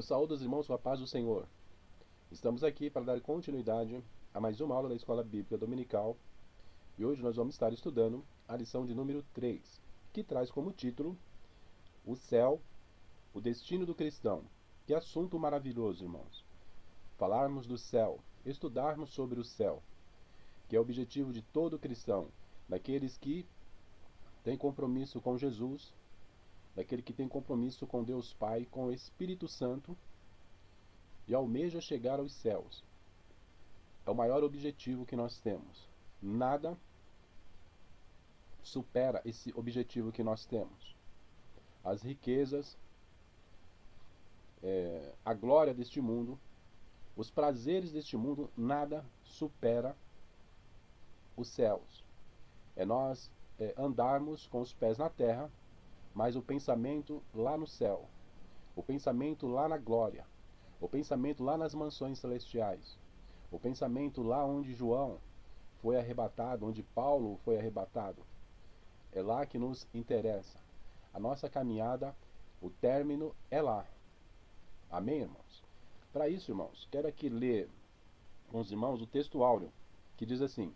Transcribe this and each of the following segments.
Eu saúdo os irmãos com a paz do Senhor. Estamos aqui para dar continuidade a mais uma aula da Escola Bíblica Dominical e hoje nós vamos estar estudando a lição de número 3, que traz como título O Céu, o Destino do Cristão. Que assunto maravilhoso, irmãos! Falarmos do céu, estudarmos sobre o céu, que é o objetivo de todo cristão, daqueles que têm compromisso com Jesus, daquele que tem compromisso com Deus Pai, com o Espírito Santo e almeja chegar aos céus. É o maior objetivo que nós temos. Nada supera esse objetivo que nós temos. As riquezas, a glória deste mundo, os prazeres deste mundo, nada supera os céus. É nós andarmos com os pés na terra, mas o pensamento lá no céu, o pensamento lá na glória, o pensamento lá nas mansões celestiais, o pensamento lá onde João foi arrebatado, onde Paulo foi arrebatado. É lá que nos interessa. A nossa caminhada, o término é lá. Amém, irmãos? Para isso, irmãos, quero aqui ler com os irmãos o texto áureo, que diz assim: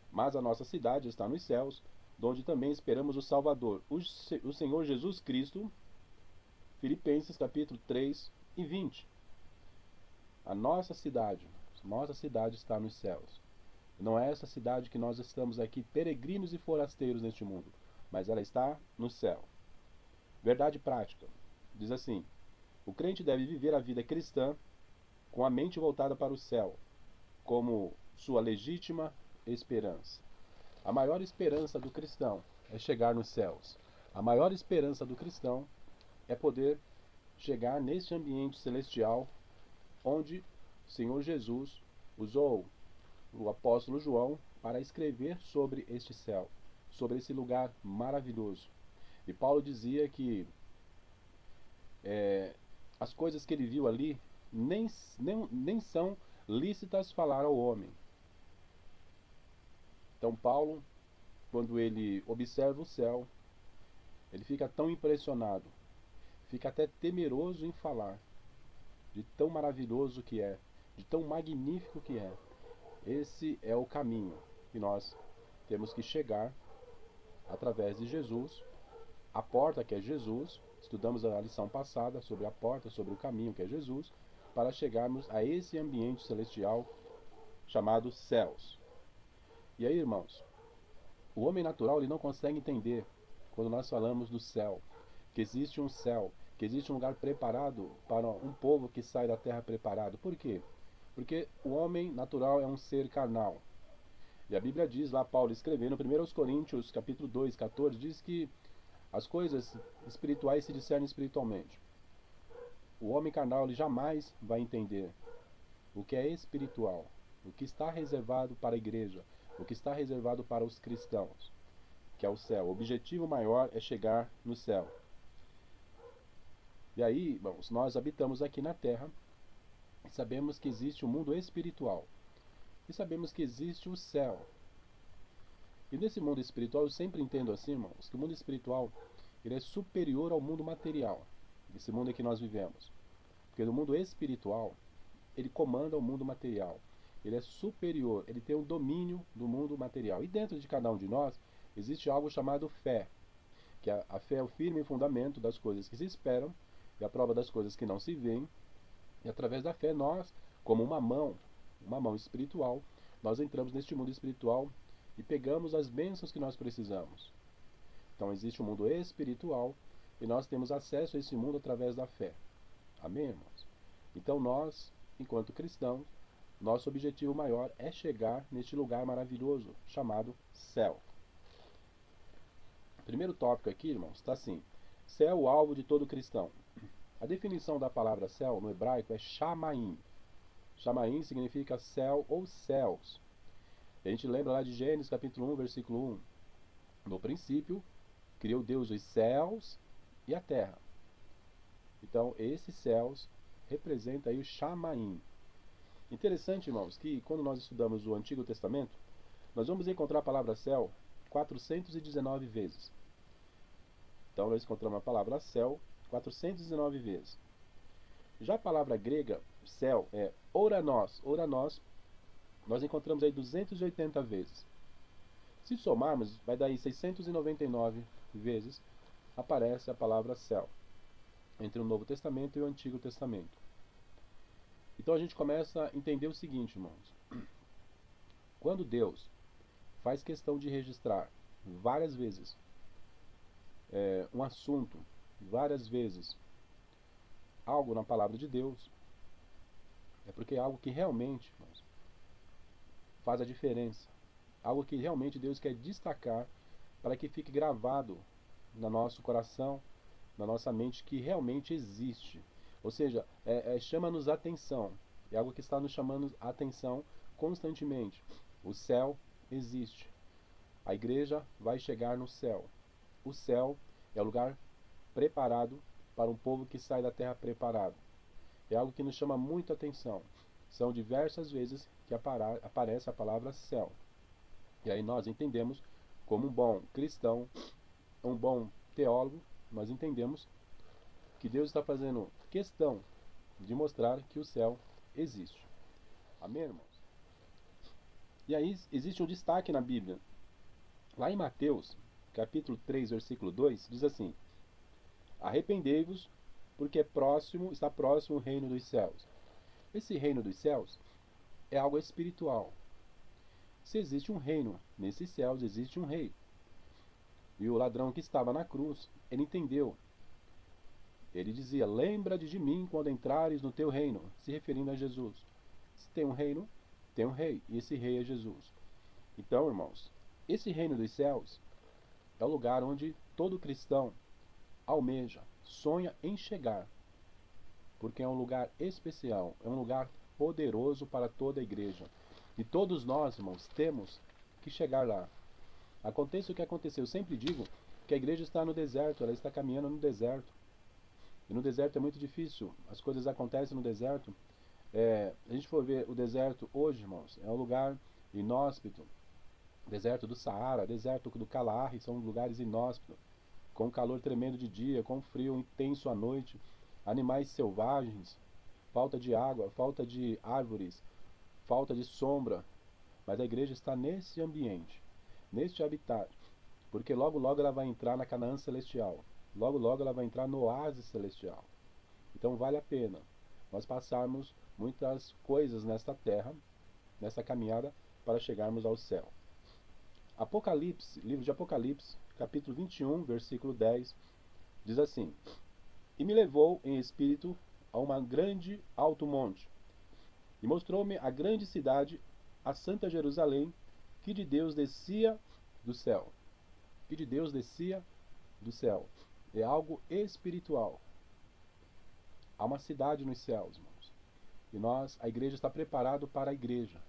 Mas a nossa cidade está nos céus, donde também esperamos o Salvador, o Senhor Jesus Cristo. Filipenses capítulo 3 e 20. A nossa cidade está nos céus. Não é essa cidade que nós estamos aqui peregrinos e forasteiros neste mundo, mas ela está no céu. Verdade prática. Diz assim: o crente deve viver a vida cristã com a mente voltada para o céu, como sua legítima esperança. A maior esperança do cristão é chegar nos céus. A maior esperança do cristão é poder chegar neste ambiente celestial onde o Senhor Jesus usou o apóstolo João para escrever sobre este céu, sobre esse lugar maravilhoso. E Paulo dizia que as coisas que ele viu ali nem são lícitas falar ao homem. Então Paulo, quando ele observa o céu, ele fica tão impressionado, fica até temeroso em falar de tão maravilhoso que é, de tão magnífico que é. Esse é o caminho que nós temos que chegar através de Jesus, a porta que é Jesus. Estudamos a lição passada sobre a porta, sobre o caminho que é Jesus, para chegarmos a esse ambiente celestial chamado céus. E aí, irmãos, o homem natural ele não consegue entender quando nós falamos do céu, que existe um céu, que existe um lugar preparado para um povo que sai da terra preparado. Por quê? Porque o homem natural é um ser carnal. E a Bíblia diz, lá Paulo escrevendo, 1 Coríntios capítulo 2, 14, diz que as coisas espirituais se discernem espiritualmente. O homem carnal ele jamais vai entender o que é espiritual, o que está reservado para a igreja, o que está reservado para os cristãos, que é o céu. O objetivo maior é chegar no céu. E aí, irmãos, nós habitamos aqui na terra e sabemos que existe o mundo espiritual. E sabemos que existe o céu. E nesse mundo espiritual, eu sempre entendo assim, irmãos, que o mundo espiritual ele é superior ao mundo material, esse mundo em que nós vivemos. Porque no mundo espiritual, ele comanda o mundo material. Ele é superior, ele tem o domínio do mundo material. E dentro de cada um de nós, existe algo chamado fé. Que a fé é o firme fundamento das coisas que se esperam e a prova das coisas que não se veem. E através da fé, nós, como uma mão espiritual, nós entramos neste mundo espiritual e pegamos as bênçãos que nós precisamos. Então existe um mundo espiritual e nós temos acesso a esse mundo através da fé. Amém, irmãos? Então nós, enquanto cristãos, nosso objetivo maior é chegar neste lugar maravilhoso chamado céu. O primeiro tópico aqui, irmãos, está assim: céu, o alvo de todo cristão. A definição da palavra céu no hebraico é Shamaim. Shamaim significa céu ou céus. E a gente lembra lá de Gênesis capítulo 1, versículo 1. No princípio, criou Deus os céus e a terra. Então, esses céus representam aí o Shamaim. Interessante, irmãos, que quando nós estudamos o Antigo Testamento, nós vamos encontrar a palavra céu 419 vezes. Então, nós encontramos a palavra céu 419 vezes. Já a palavra grega, céu, é oranos. Oranos, nós encontramos aí 280 vezes. Se somarmos, vai dar aí 699 vezes aparece a palavra céu, entre o Novo Testamento e o Antigo Testamento. Então a gente começa a entender o seguinte, irmãos. Quando Deus faz questão de registrar várias vezes um assunto, várias vezes algo na palavra de Deus, é porque é algo que realmente, irmãos, faz a diferença. Algo que realmente Deus quer destacar para que fique gravado no nosso coração, na nossa mente, que realmente existe. Ou seja, chama-nos a atenção. É algo que está nos chamando a atenção constantemente. O céu existe. A igreja vai chegar no céu. O céu é o lugar preparado para um povo que sai da terra preparado. É algo que nos chama muito a atenção. São diversas vezes que aparece a palavra céu. E aí nós entendemos, como um bom cristão, um bom teólogo, nós entendemos que Deus está fazendo questão de mostrar que o céu existe. Amém, irmãos? E aí existe um destaque na Bíblia. Lá em Mateus, capítulo 3, versículo 2, diz assim: arrependei-vos, porque está próximo o reino dos céus. Esse reino dos céus é algo espiritual. Se existe um reino, nesses céus existe um rei. E o ladrão que estava na cruz, ele entendeu. Ele dizia: lembra-te de mim quando entrares no teu reino, se referindo a Jesus. Se tem um reino, tem um rei, e esse rei é Jesus. Então, irmãos, esse reino dos céus é o lugar onde todo cristão almeja, sonha em chegar, porque é um lugar especial, é um lugar poderoso para toda a igreja. E todos nós, irmãos, temos que chegar lá. Aconteça o que acontecer, eu sempre digo que a igreja está no deserto, ela está caminhando no deserto. E no deserto é muito difícil, as coisas acontecem no deserto. A gente for ver o deserto hoje, irmãos, é um lugar inóspito. Deserto do Saara, deserto do Kalahari, são lugares inóspitos, com calor tremendo de dia, com frio intenso à noite, animais selvagens, falta de água, falta de árvores, falta de sombra. Mas a igreja está nesse ambiente, neste habitat, porque logo logo ela vai entrar na Canaã celestial, logo logo ela vai entrar no oásis celestial. Então vale a pena nós passarmos muitas coisas nesta terra, nessa caminhada, para chegarmos ao céu. Apocalipse, livro de Apocalipse, capítulo 21, versículo 10, diz assim: e me levou em espírito a uma grande alto monte, e mostrou-me a grande cidade, a santa Jerusalém, que de Deus descia do céu. Que de Deus descia do céu. É algo espiritual. Há uma cidade nos céus, irmãos. E a igreja está preparada para a igreja.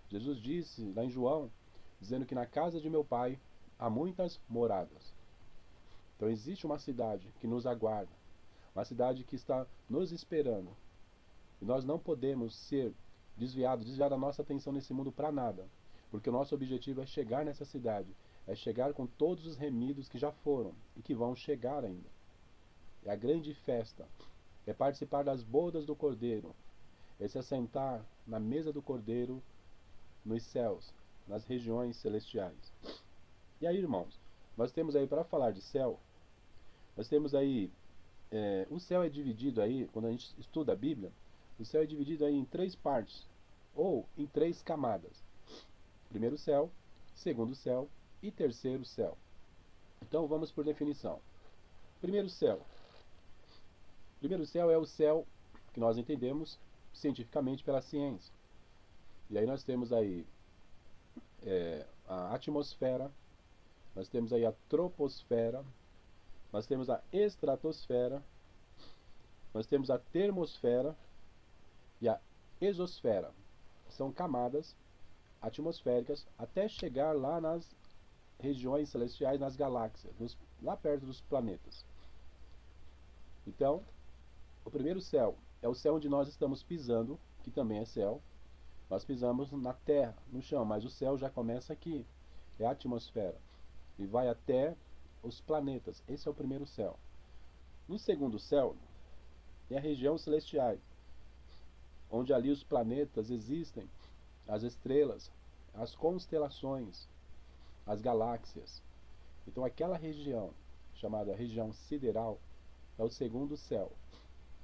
Jesus disse lá em João, dizendo que na casa de meu pai há muitas moradas. Então existe uma cidade que nos aguarda, uma cidade que está nos esperando. E nós não podemos ser desviar a nossa atenção nesse mundo para nada, porque o nosso objetivo é chegar nessa cidade, é chegar com todos os remidos que já foram e que vão chegar ainda. É a grande festa, é participar das bodas do Cordeiro, é se assentar na mesa do Cordeiro nos céus, nas regiões celestiais. E aí, irmãos, nós temos aí, para falar de céu, nós temos aí, o céu é dividido aí, quando a gente estuda a Bíblia, o céu é dividido aí em 3 partes, ou em 3 camadas. Primeiro céu, segundo céu e terceiro céu. Então vamos por definição. Primeiro céu. Primeiro céu é o céu que nós entendemos cientificamente pela ciência. E aí nós temos aí a atmosfera, nós temos aí a troposfera, nós temos a estratosfera, nós temos a termosfera e a exosfera. São camadas atmosféricas até chegar lá nas regiões celestiais, nas galáxias, lá perto dos planetas. Então, o primeiro céu é o céu onde nós estamos pisando, que também é céu. Nós pisamos na terra, no chão, mas o céu já começa aqui, é a atmosfera, e vai até os planetas. Esse é o primeiro céu. No segundo céu, e a região celestiais, onde ali os planetas existem, as estrelas, as constelações, as galáxias. Então aquela região, chamada região sideral, é o segundo céu.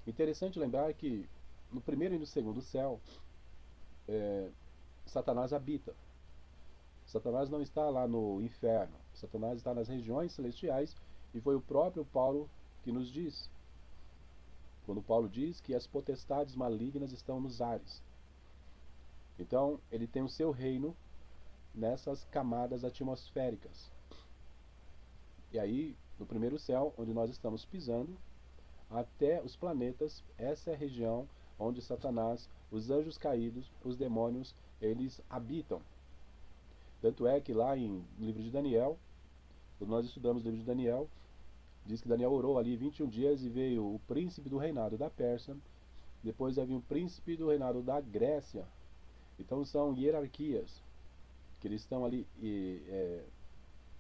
Interessante lembrar que no primeiro e no segundo céu, Satanás habita. Satanás não está lá no inferno. Satanás está nas regiões celestiais, e foi o próprio Paulo que nos diz. Quando Paulo diz que as potestades malignas estão nos ares. Então, ele tem o seu reino nessas camadas atmosféricas. E aí, no primeiro céu, onde nós estamos pisando, até os planetas, essa é a região onde Satanás, os anjos caídos, os demônios, eles habitam. Tanto é que lá no livro de Daniel, quando nós estudamos o livro de Daniel, diz que Daniel orou ali 21 dias e veio o príncipe do reinado da Pérsia, depois havia o príncipe do reinado da Grécia. Então são hierarquias, que eles estão ali,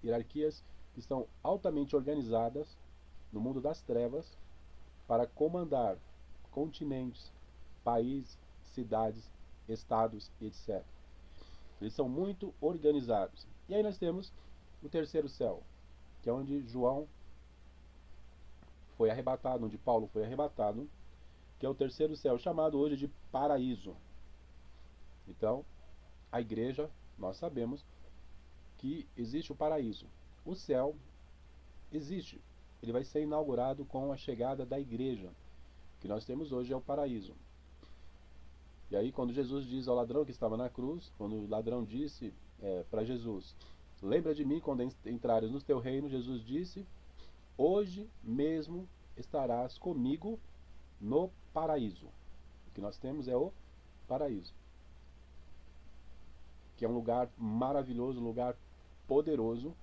hierarquias que estão altamente organizadas no mundo das trevas para comandar continentes, países, cidades, estados, etc. Eles são muito organizados. E aí nós temos o terceiro céu, que é onde João foi arrebatado, onde Paulo foi arrebatado, que é o terceiro céu, chamado hoje de paraíso. Então, a igreja, nós sabemos que existe o paraíso. O céu existe. Ele vai ser inaugurado com a chegada da igreja. O que nós temos hoje é o paraíso. E aí, quando Jesus diz ao ladrão que estava na cruz, quando o ladrão disse para Jesus, lembra de mim quando entrares no teu reino, Jesus disse, hoje mesmo estarás comigo no paraíso. O que nós temos é o paraíso, que é um lugar maravilhoso, um lugar poderoso,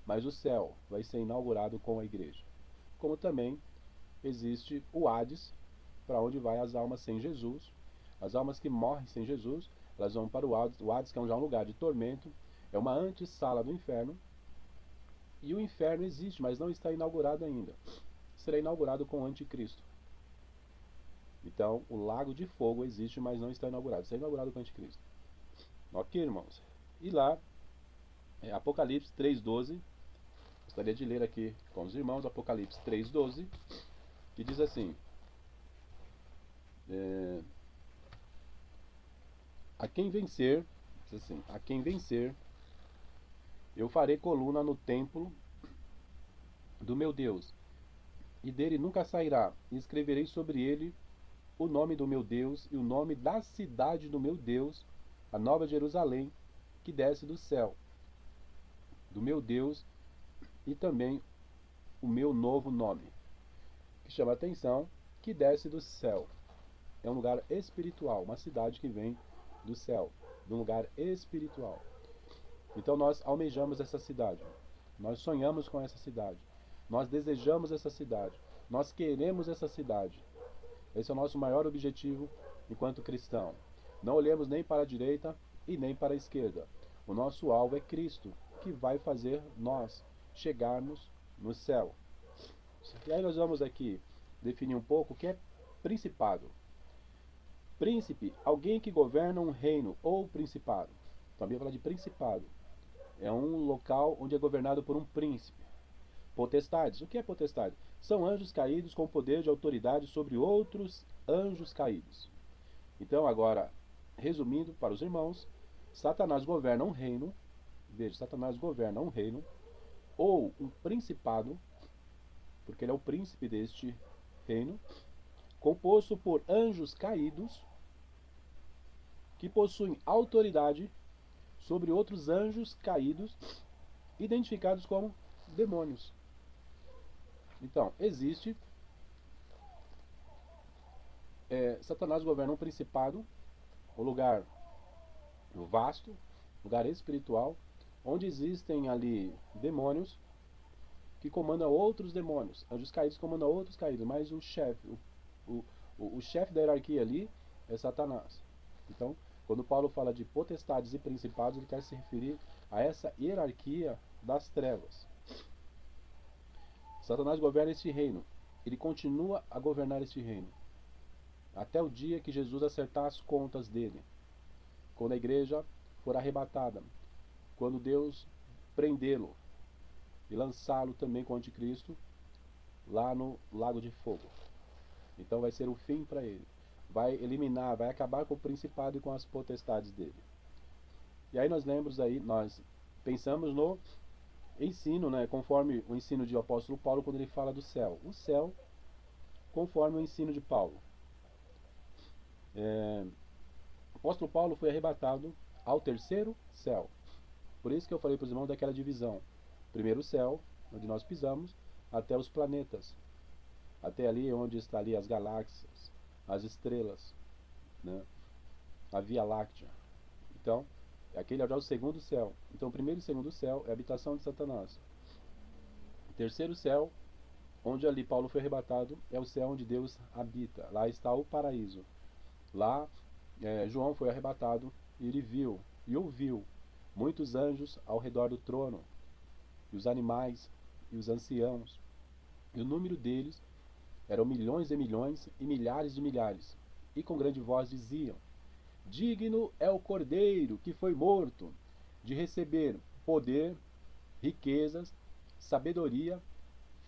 mas o céu vai ser inaugurado com a igreja. Como também existe o Hades, para onde vai as almas sem Jesus. As almas que morrem sem Jesus, elas vão para o Hades, que é já um lugar de tormento, é uma antessala do inferno. E o inferno existe, mas não está inaugurado ainda. Será inaugurado com o anticristo. Então, o lago de fogo existe, mas não está inaugurado. Será inaugurado com o anticristo. Ok, irmãos? E lá, Apocalipse 3:12. Gostaria de ler aqui com os irmãos, Apocalipse 3:12, que diz assim: a quem vencer, diz assim, a quem vencer, eu farei coluna no templo do meu Deus, e dele nunca sairá, e escreverei sobre ele o nome do meu Deus e o nome da cidade do meu Deus, a nova Jerusalém, que desce do céu, do meu Deus, e também o meu novo nome, que chama a atenção, que desce do céu. É um lugar espiritual, uma cidade que vem do céu, de um lugar espiritual. Então nós almejamos essa cidade, nós sonhamos com essa cidade, nós desejamos essa cidade, nós queremos essa cidade. Esse é o nosso maior objetivo enquanto cristão. Não olhemos nem para a direita e nem para a esquerda. O nosso alvo é Cristo, que vai fazer nós chegarmos no céu. E aí nós vamos aqui definir um pouco o que é principado. Príncipe, alguém que governa um reino ou principado. Também fala de principado. É um local onde é governado por um príncipe. Potestades. O que é potestade? São anjos caídos com poder de autoridade sobre outros anjos caídos. Então, agora, resumindo para os irmãos, Satanás governa um reino. Veja, Satanás governa um reino ou um principado, porque ele é o príncipe deste reino, composto por anjos caídos que possuem autoridade sobre outros anjos caídos, identificados como demônios. Então, existe Satanás governa um principado, um lugar vasto, lugar espiritual, onde existem ali demônios que comandam outros demônios. Anjos caídos comandam outros caídos, mas o chefe, o chefe da hierarquia ali é Satanás. Então, quando Paulo fala de potestades e principados, ele quer se referir a essa hierarquia das trevas. Satanás governa este reino. ele continua a governar este reino, até o dia que Jesus acertar as contas dele, quando a igreja for arrebatada, quando Deus prendê-lo e lançá-lo também com o anticristo lá no lago de fogo. Então vai ser o fim para ele. Vai eliminar, vai acabar com o principado e com as potestades dele. E aí nós pensamos no ensino, né, conforme o ensino de apóstolo Paulo quando ele fala do céu. O céu, conforme o ensino de Paulo. O apóstolo Paulo foi arrebatado ao terceiro céu. Por isso que eu falei para os irmãos daquela divisão. Primeiro céu, onde nós pisamos, até os planetas. Até ali onde está ali as galáxias, as estrelas, né? A Via Láctea. Então, aquele é já o segundo céu. Então, o primeiro e segundo céu é a habitação de Satanás. O terceiro céu, onde ali Paulo foi arrebatado, é o céu onde Deus habita. Lá está o paraíso. Lá, João foi arrebatado e ele viu e ouviu muitos anjos ao redor do trono, e os animais, e os anciãos. E o número deles eram milhões e milhões e milhares de milhares. E com grande voz diziam: Digno é o Cordeiro que foi morto de receber poder, riquezas, sabedoria,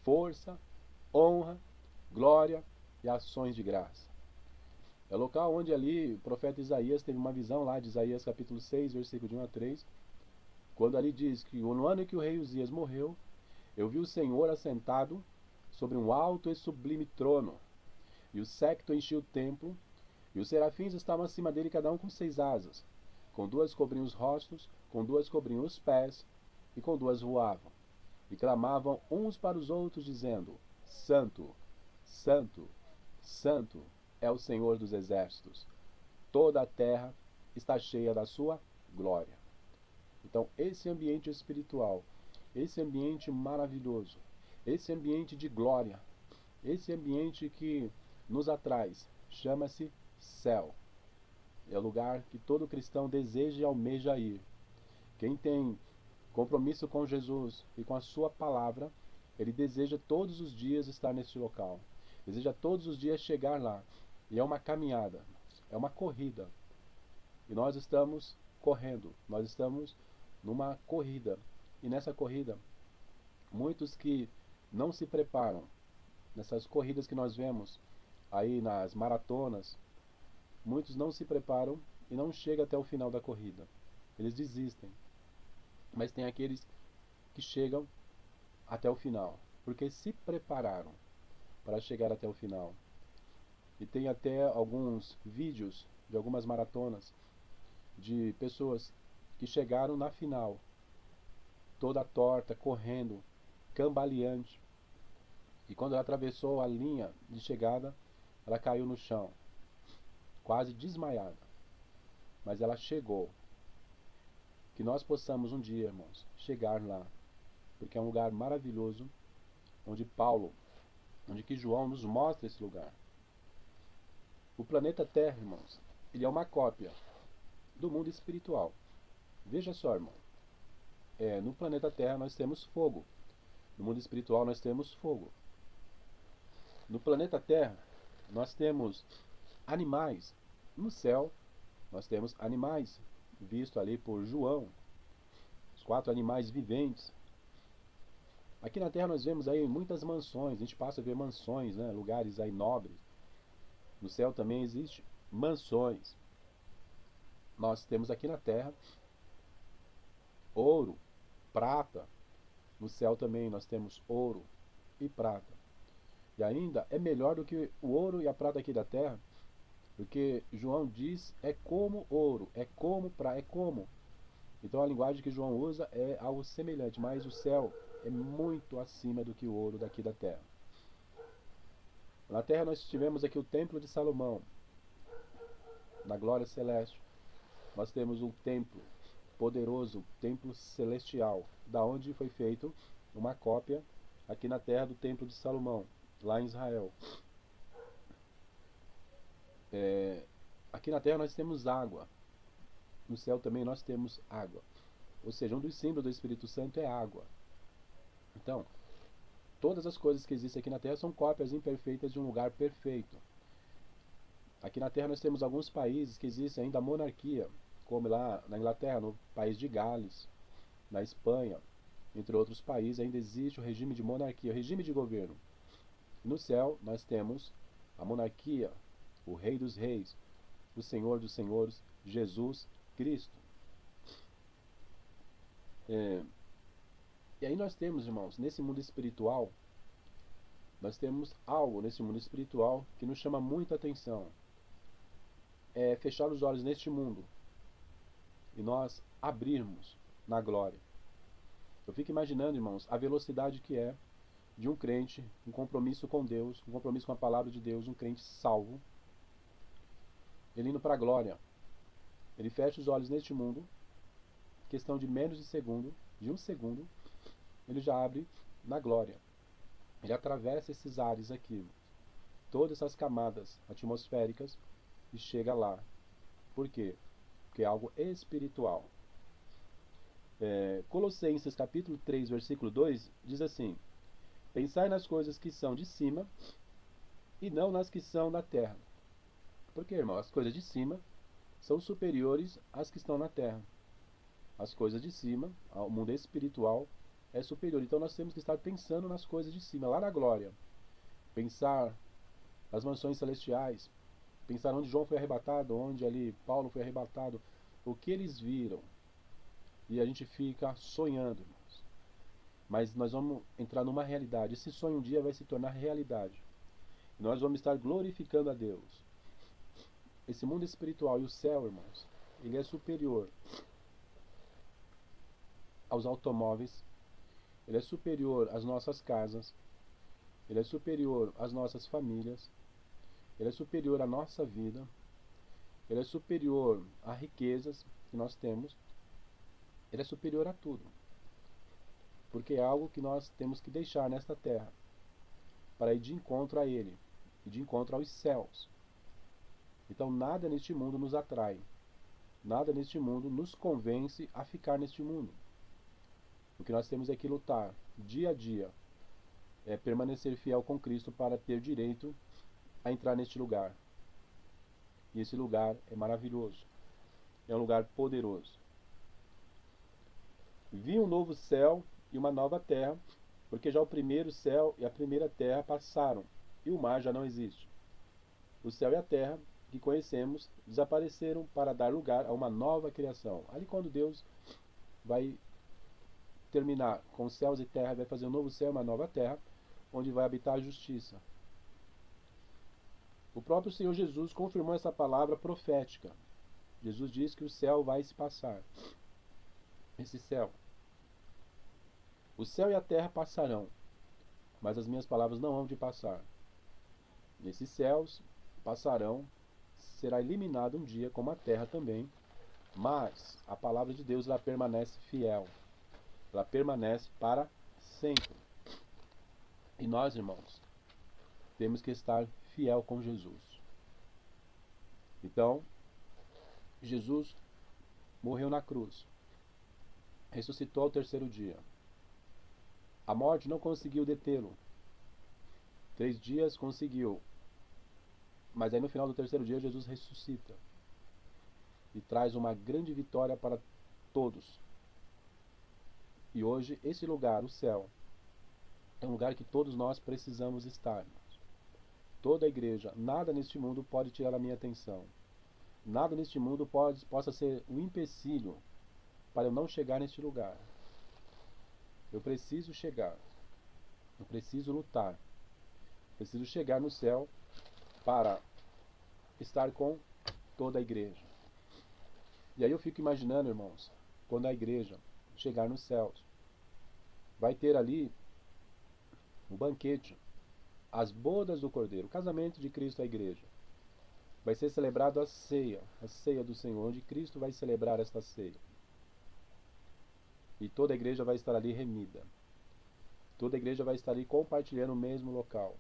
força, honra, glória e ações de graça. É o local onde ali o profeta Isaías teve uma visão lá de Isaías capítulo 6, versículo de 1 a 3, quando ali diz que no ano em que o rei Uzias morreu, eu vi o Senhor assentado sobre um alto e sublime trono, e o séquito enchia o templo, e os serafins estavam acima dele, cada um com 6 asas. Com 2 cobriam os rostos, com 2 cobriam os pés, e com 2 voavam. E clamavam uns para os outros, dizendo: Santo, Santo, Santo é o Senhor dos exércitos. Toda a terra está cheia da sua glória. Então, esse ambiente espiritual, esse ambiente maravilhoso, esse ambiente de glória, esse ambiente que nos atrai, chama-se céu. É o lugar que todo cristão deseja e almeja ir. Quem tem compromisso com Jesus e com a sua palavra, ele deseja todos os dias estar neste local. Deseja todos os dias chegar lá. E é uma caminhada, é uma corrida. E nós estamos correndo, nós estamos numa corrida. E nessa corrida, muitos que não se preparam, nessas corridas que nós vemos aí nas maratonas, muitos não se preparam e não chegam até o final da corrida. Eles desistem. Mas tem aqueles que chegam até o final, porque se prepararam para chegar até o final. E tem até alguns vídeos de algumas maratonas de pessoas que chegaram na final, toda torta, correndo, cambaleante. E quando ela atravessou a linha de chegada, ela caiu no chão, quase desmaiada. Mas ela chegou. Que nós possamos um dia, irmãos, chegar lá, porque é um lugar maravilhoso, onde que João nos mostra esse lugar. O planeta Terra, irmãos, ele é uma cópia do mundo espiritual. Veja só, irmão, no planeta Terra nós temos fogo, no mundo espiritual nós temos fogo. No planeta Terra nós temos animais, no céu nós temos animais, visto ali por João, os 4 animais viventes. Aqui na Terra nós vemos aí muitas mansões, a gente passa a ver mansões, né, lugares aí nobres. No céu também existe mansões. Nós temos aqui na Terra ouro, prata. No céu também nós temos ouro e prata. E ainda é melhor do que o ouro e a prata aqui da Terra, porque João diz é como ouro, é como prata, é como. Então a linguagem que João usa é algo semelhante, mas o céu é muito acima do que o ouro daqui da Terra. Na Terra nós tivemos aqui o Templo de Salomão. Na glória celeste nós temos um templo poderoso, templo celestial, da onde foi feito uma cópia aqui na Terra do Templo de Salomão, lá em Israel. Aqui na Terra nós temos água. No céu também nós temos água. Ou seja, um dos símbolos do Espírito Santo é água. Então, Todas as coisas que existem aqui na Terra são cópias imperfeitas de um lugar perfeito. Aqui na Terra nós temos alguns países que existem ainda a monarquia, como lá na Inglaterra, no país de Gales, na Espanha, entre outros países, ainda existe o regime de monarquia, o regime de governo. E no céu nós temos a monarquia, o Rei dos Reis, o Senhor dos Senhores, Jesus Cristo. E aí nós temos, irmãos, nesse mundo espiritual, nós temos algo nesse mundo espiritual que nos chama muita atenção. É fechar os olhos neste mundo e nós abrirmos na glória. Eu fico imaginando, irmãos, a velocidade que é de um crente, um compromisso com Deus, um compromisso com a palavra de Deus, um crente salvo, ele indo para a glória. Ele fecha os olhos neste mundo, questão de menos de segundo, de um segundo, ele já abre na glória. Ele atravessa esses ares aqui, todas essas camadas atmosféricas, e chega lá. Por quê? Porque é algo espiritual. Colossenses capítulo 3, versículo 2, diz assim: pensai nas coisas que são de cima, e não nas que são da terra. Porque, irmão, as coisas de cima são superiores às que estão na terra. As coisas de cima, o mundo espiritual, é superior. Então nós temos que estar pensando nas coisas de cima, lá na glória. Pensar nas mansões celestiais. Pensar onde João foi arrebatado, onde ali Paulo foi arrebatado, o que eles viram. E a gente fica sonhando, irmãos. Mas nós vamos entrar numa realidade. Esse sonho um dia vai se tornar realidade. E nós vamos estar glorificando a Deus. Esse mundo espiritual e o céu, irmãos, ele é superior aos automóveis, ele é superior às nossas casas, ele é superior às nossas famílias, ele é superior à nossa vida, ele é superior a riquezas que nós temos, ele é superior a tudo. Porque é algo que nós temos que deixar nesta terra, para ir de encontro a ele, e de encontro aos céus. Então nada neste mundo nos atrai, nada neste mundo nos convence a ficar neste mundo. O que nós temos é que lutar dia a dia, é permanecer fiel com Cristo para ter direito a entrar neste lugar. E esse lugar é maravilhoso, é um lugar poderoso. Vi um novo céu e uma nova terra, porque já o primeiro céu e a primeira terra passaram, e o mar já não existe. O céu e a terra que conhecemos desapareceram para dar lugar a uma nova criação. Ali quando Deus vai terminar com os céus e terra, vai fazer um novo céu e uma nova terra, onde vai habitar a justiça. O próprio Senhor Jesus confirmou essa palavra profética. Jesus diz que o céu vai se passar. Esse céu. O céu e a terra passarão, mas as minhas palavras não hão de passar. Esses céus passarão, será eliminado um dia, como a terra também, mas a palavra de Deus ela permanece fiel. Ela permanece para sempre. E nós, irmãos, temos que estar fiel com Jesus. Então, Jesus morreu na cruz, ressuscitou ao terceiro dia. A morte não conseguiu detê-lo. 3 dias conseguiu, mas aí no final do terceiro dia Jesus ressuscita e traz uma grande vitória para todos. E hoje esse lugar, o céu, é um lugar que todos nós precisamos estar. Toda a igreja, nada neste mundo pode tirar a minha atenção. Nada neste mundo possa ser um empecilho para eu não chegar neste lugar. Eu preciso chegar. Eu preciso lutar. Preciso chegar no céu para estar com toda a igreja. E aí eu fico imaginando, irmãos, quando a igreja chegar nos céus, vai ter ali o banquete, as bodas do Cordeiro, o casamento de Cristo à igreja. Vai ser celebrado a ceia do Senhor, onde Cristo vai celebrar esta ceia. E toda a igreja vai estar ali remida. Toda a igreja vai estar ali compartilhando o mesmo local.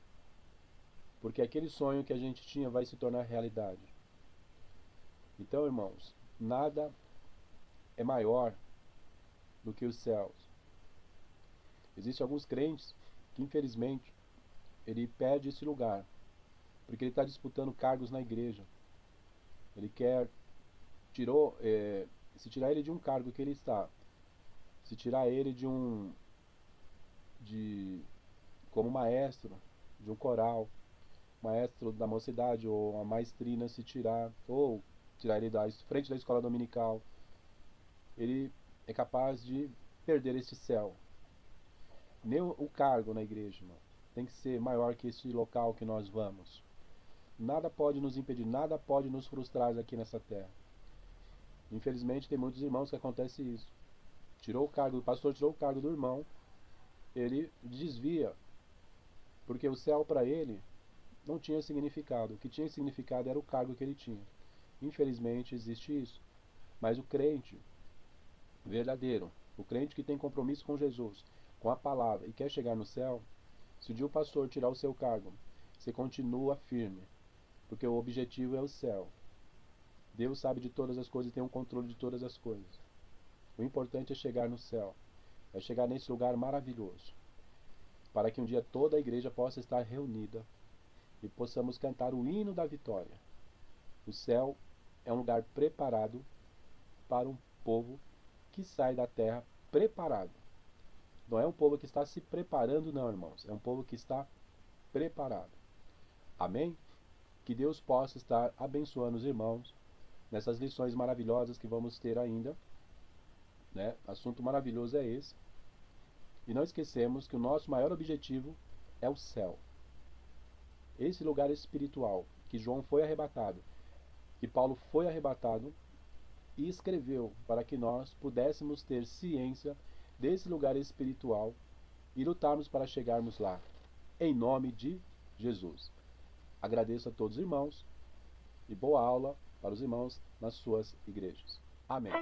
Porque aquele sonho que a gente tinha vai se tornar realidade. Então, irmãos, nada é maior do que os céus. Existem alguns crentes que infelizmente ele perde esse lugar, porque ele está disputando cargos na igreja. Ele quer, se tirar ele de um cargo que ele está, se tirar ele como maestro de um coral, maestro da mocidade, ou uma maestrina, se tirar, ou tirar ele da frente da escola dominical, ele é capaz de perder esse céu. Nem o cargo na igreja, irmão, tem que ser maior que esse local que nós vamos. Nada pode nos impedir, nada pode nos frustrar aqui nessa terra. Infelizmente tem muitos irmãos que acontece isso. Tirou o cargo, o pastor tirou o cargo do irmão, ele desvia, porque o céu para ele não tinha significado. O que tinha significado era o cargo que ele tinha. Infelizmente existe isso. Mas o crente verdadeiro, o crente que tem compromisso com Jesus, com a palavra e quer chegar no céu, se o dia o pastor tirar o seu cargo, você continua firme, porque o objetivo é o céu. Deus sabe de todas as coisas e tem um controle de todas as coisas. O importante é chegar no céu, é chegar nesse lugar maravilhoso, para que um dia toda a igreja possa estar reunida e possamos cantar o hino da vitória. O céu é um lugar preparado para um povo que sai da terra preparado. Não é um povo que está se preparando, não, irmãos. É um povo que está preparado. Amém? Que Deus possa estar abençoando os irmãos nessas lições maravilhosas que vamos ter ainda, né? Assunto maravilhoso é esse. E não esquecemos que o nosso maior objetivo é o céu. Esse lugar espiritual que João foi arrebatado, que Paulo foi arrebatado e escreveu para que nós pudéssemos ter ciência desse lugar espiritual e lutarmos para chegarmos lá, em nome de Jesus. Agradeço a todos os irmãos e boa aula para os irmãos nas suas igrejas. Amém.